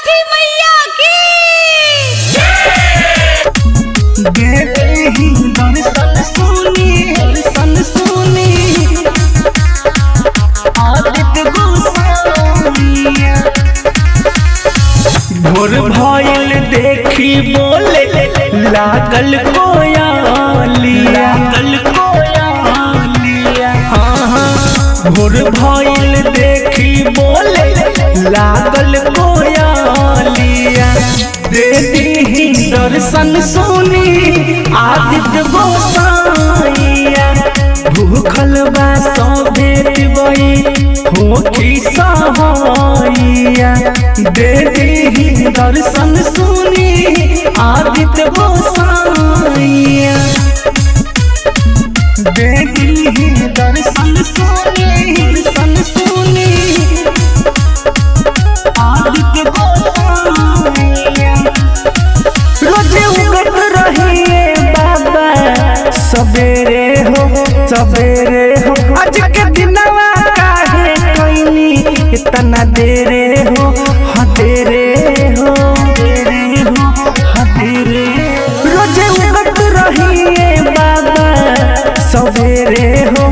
छठी मैया की देते ही दर्शन सुनी आदित्य गोसाइया। भोर भइल देखी बोले लागल कोयलिया। भोर भइल देखी बोले लागल कोयलिया। दे दीही दर्शन सुनी आदित्य गोसाइया। भूखल बा सभे दिवई होखी सहाइया। दे दीही दर्शन सुनी आदित्य गोसाइया। दे दीही दर्शन सुनी आदित्य गोसाइया। रोजे उगत रहिए बाबा सवेरे हो आज के दिनवा काहे कइनी इतना देरे हो। हाँ देरे हो रोजे उगत रहिए बाबा सवेरे हो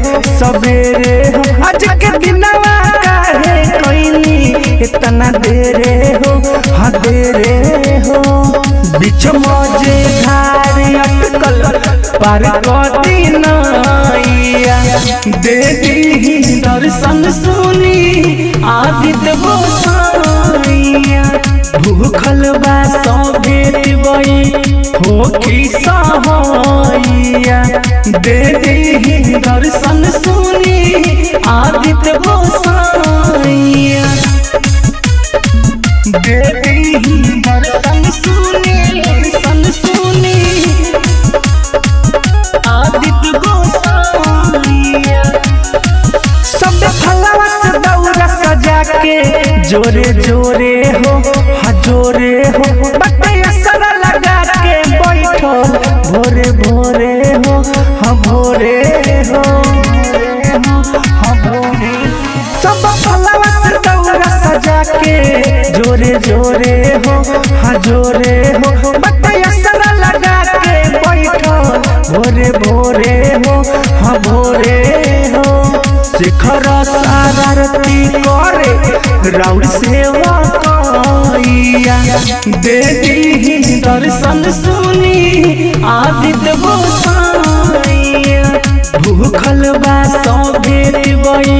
आज के दिनवा काहे कइनी इतना देरे हो। हाँ देरे हो बिच मजे धार अटकल पार कदी नैया। दे दीही दर्शन सुनी आदित्य गोसाइया। भूखल बा सभे दिवई होखी सहाइया। दे दीही दर्शन सुनी आदित्य गोसाइया। दे दीही दर्शन सुनी आदित्य गोसाइया। सब फलवा से दौरा सजा के जोरे जोरे हो। हाँ जोरे हो बटे असर लगा के बैठल भोरे भोरे हो। हाँ भोरे हो सब फलवा से दौरा सजा के जोरे जोरे हो। हाँ जोरे हो बटे असर लगा के बैठल भोरे भोरे हो। हाँ भोरे हो शिखर सारथी करे राउर सेवा कइया। दे दीही दर्शन सुनी आदित्य गोसाइया। भूखल बा सभे दिवई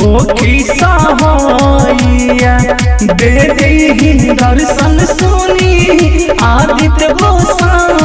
होखी सहाइया। दे दीही दर्शन सुनी आदित्य गोसाइया।